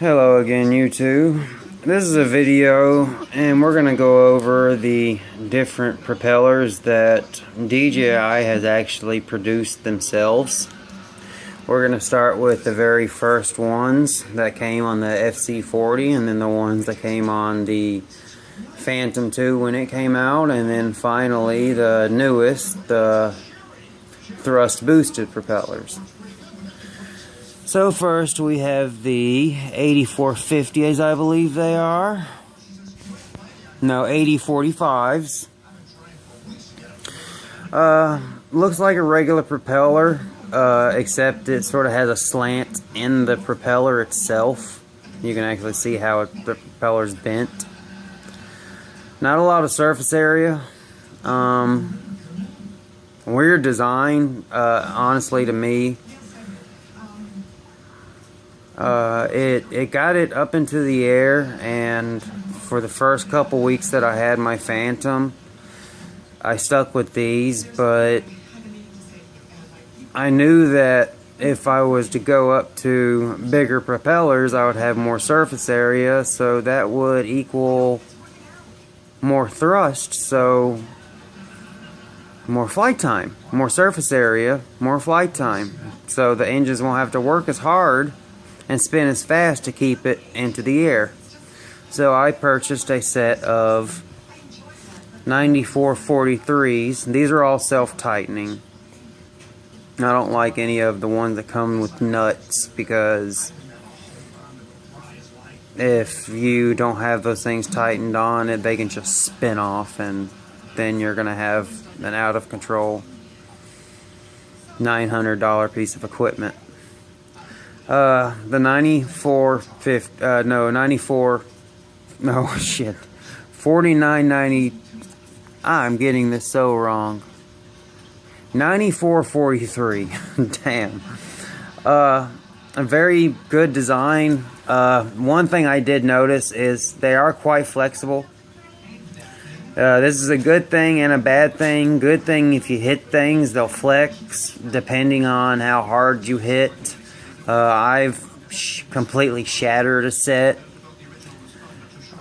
Hello again, YouTube. This is a video and we're going to go over the different propellers that DJI has actually produced themselves. We're going to start with the very first ones that came on the FC40, and then the ones that came on the Phantom 2 when it came out, and then finally the newest, the thrust boosted propellers. So first we have the 8450s, I believe they are. No, 8045s. Looks like a regular propeller, except it sort of has a slant in the propeller itself. You can actually see how the propeller's bent. Not a lot of surface area. Weird design, honestly, to me. It got it up into the air, and for the first couple weeks that I had my Phantom, I stuck with these, but I knew that if I was to go up to bigger propellers, I would have more surface area, so that would equal more thrust, so more flight time, more surface area, more flight time. So the engines won't have to work as hard and spin as fast to keep it into the air. So I purchased a set of 9443s. These are all self-tightening. I don't like any of the ones that come with nuts, because if you don't have those things tightened on it, they can just spin off, and then you're gonna have an out of control $900 piece of equipment. The 4990, I'm getting this so wrong. 9443, damn. A very good design. One thing I did notice is they are quite flexible. This is a good thing and a bad thing. Good thing, if you hit things, they'll flex depending on how hard you hit. I've completely shattered a set.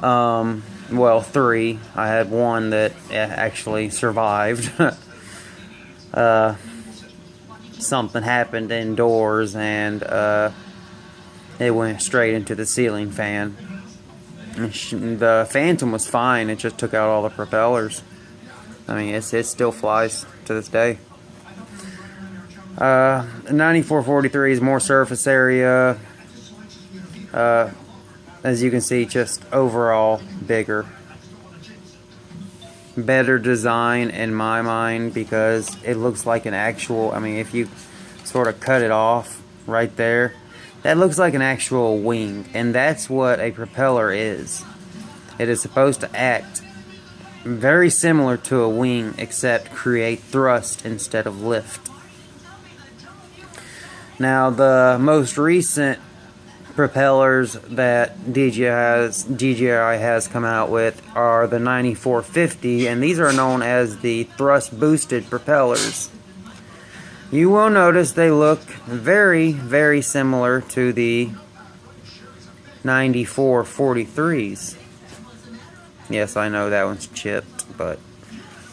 Well, 3. I had one that actually survived. Something happened indoors, and it went straight into the ceiling fan. The Phantom was fine, it just took out all the propellers. I mean, it still flies to this day. 9443 is more surface area. As you can see, just overall bigger. Better design in my mind, because it looks like an actual, I mean, if you sort of cut it off right there, that looks like an actual wing, and that's what a propeller is. It is supposed to act very similar to a wing, except create thrust instead of lift. Now, the most recent propellers that DJI has come out with are the 9450, and these are known as the thrust boosted propellers. You will notice they look very, very similar to the 9443s. Yes, I know that one's chipped, but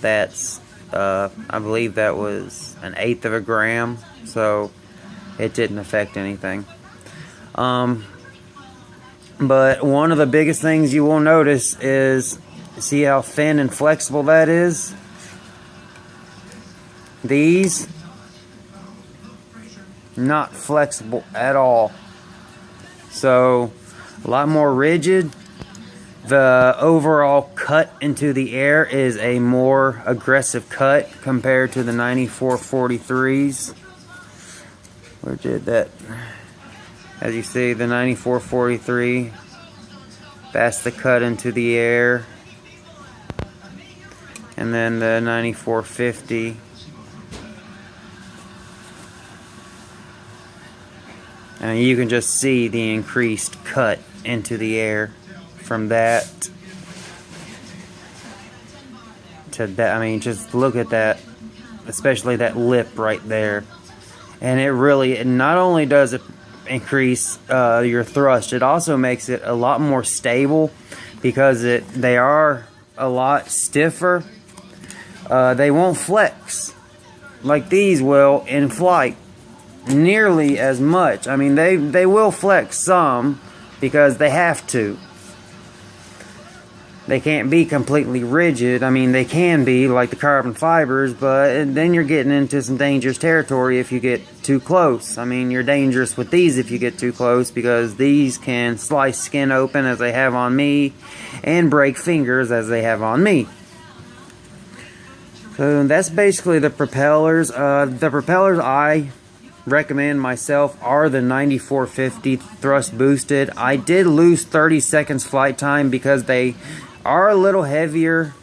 that's, I believe that was 1/8 of a gram, so it didn't affect anything. But one of the biggest things you will notice is, see how thin and flexible that is? These, not flexible at all. So, a lot more rigid. The overall cut into the air is a more aggressive cut compared to the 9443s. Where did that? As you see, the 9443, that's the cut into the air. And then the 9450, and you can just see the increased cut into the air from that to that. I mean, just look at that, especially that lip right there. And it really, not only does it increase your thrust. It also makes it a lot more stable because they are a lot stiffer. They won't flex like these will in flight nearly as much. I mean, they will flex some because they have to. They can't be completely rigid. I mean, they can be like the carbon fibers, but then you're getting into some dangerous territory if you get too close. I mean, you're dangerous with these if you get too close, because these can slice skin open as they have on me and break fingers as they have on me. So that's basically the propellers. The propellers I recommend myself are the 9450 thrust boosted. I did lose 30 seconds flight time because they are a little heavier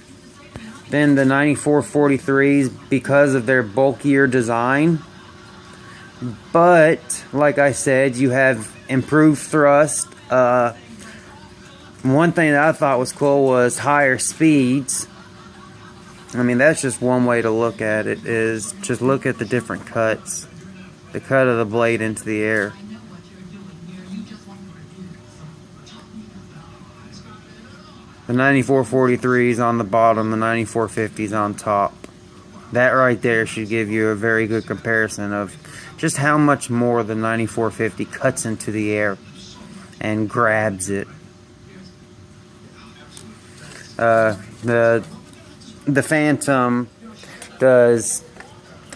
than the 9443s because of their bulkier design. But like I said, you have improved thrust. One thing that I thought was cool was higher speeds. I mean, that's just one way to look at it, is just look at the different cuts. The cut of the blade into the air. The 9443s on the bottom, the 9450s on top. That right there should give you a very good comparison of just how much more the 9450 cuts into the air and grabs it. The Phantom does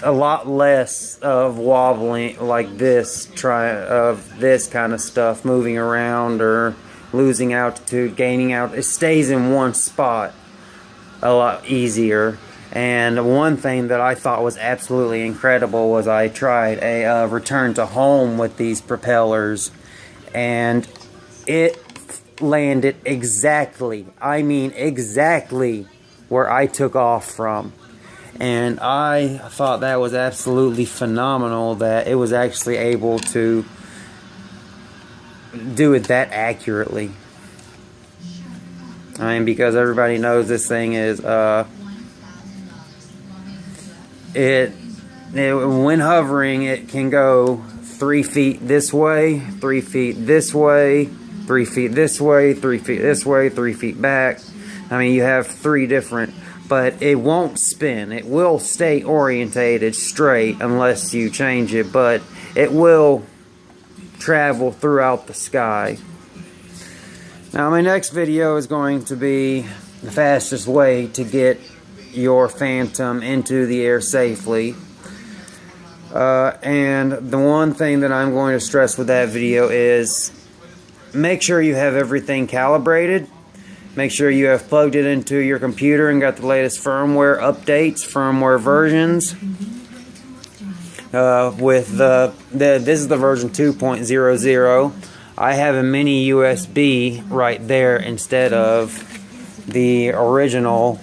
a lot less of wobbling like this, this kind of stuff, moving around or losing altitude, gaining out. It stays in one spot a lot easier. And one thing that I thought was absolutely incredible was I tried a return to home with these propellers, and it landed exactly, I mean exactly, where I took off from. And I thought that was absolutely phenomenal that it was actually able to do it that accurately. I mean, because everybody knows this thing is when hovering, it can go 3 feet this way, 3 feet this way, 3 feet this way, 3 feet this way, 3 feet back. I mean, you have 3 different, but it won't spin. It will stay orientated straight unless you change it, but it will travel throughout the sky. Now, my next video is going to be the fastest way to get your Phantom into the air safely. And the one thing that I'm going to stress with that video is make sure you have everything calibrated. Make sure you have plugged it into your computer and got the latest firmware updates, firmware versions. This is the version 2.00. I have a mini USB right there instead of the original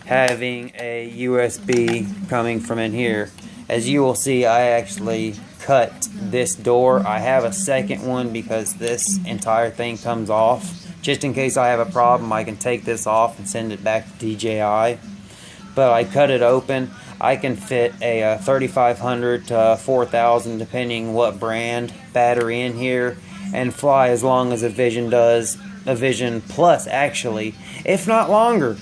having a USB coming from in here. As you will see, I actually cut this door. I have a second one because this entire thing comes off. Just in case I have a problem, I can take this off and send it back to DJI. But I cut it open. I can fit a 3500 to 4000, depending what brand, battery in here, and fly as long as a Vision does. A Vision Plus, actually, if not longer.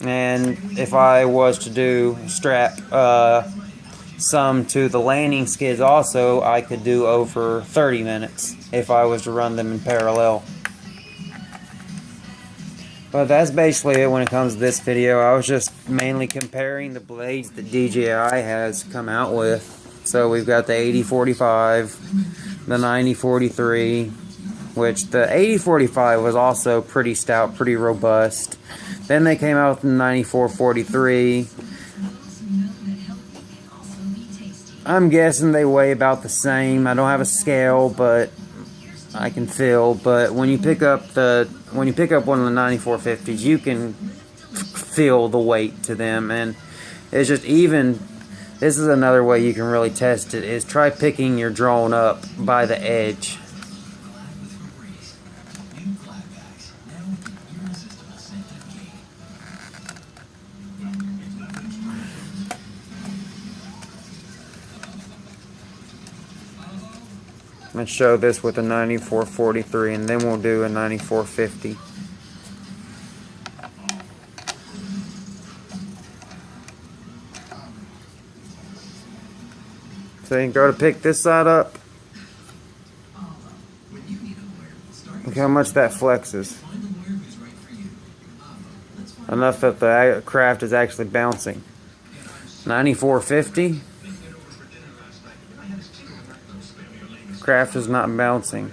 And if I was to strap some to the landing skids also, I could do over 30 minutes if I was to run them in parallel. But that's basically it when it comes to this video. I was just mainly comparing the blades that DJI has come out with. So we've got the 8045, the 9043, which the 8045 was also pretty stout, pretty robust. Then they came out with the 9443. I'm guessing they weigh about the same. I don't have a scale, but I can feel. But when you pick up one of the 9450s, you can feel the weight to them, and it's just even. This is another way you can really test it, is try picking your drone up by the edge. and show this with a 9443, and then we'll do a 9450. So you go to pick this side up. Look how much that flexes. Enough that the craft is actually bouncing. 9450. Craft is not bouncing.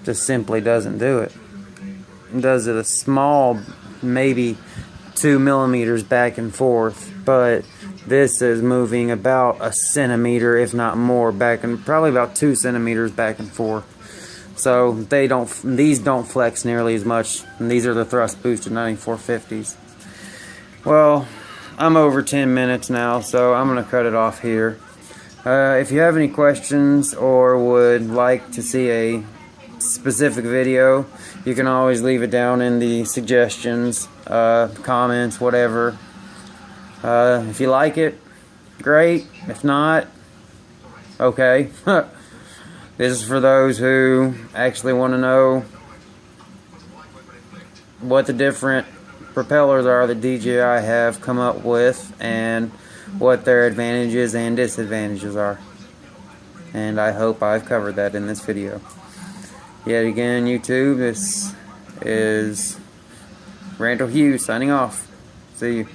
Just simply doesn't do it. It does it a small, maybe 2 millimeters back and forth, but this is moving about a centimeter, if not more, back and probably about 2 centimeters back and forth. So these don't flex nearly as much, and these are the thrust boosted 9450s. Well, I'm over 10 minutes now, so I'm gonna cut it off here. If you have any questions or would like to see a specific video, you can always leave it down in the suggestions, comments, whatever. If you like it, great. If not, okay. This is for those who actually want to know what the different propellers are that DJI have come up with and what their advantages and disadvantages are. And I hope I've covered that in this video. Yet again, YouTube, this is Randall Hughes signing off. See you.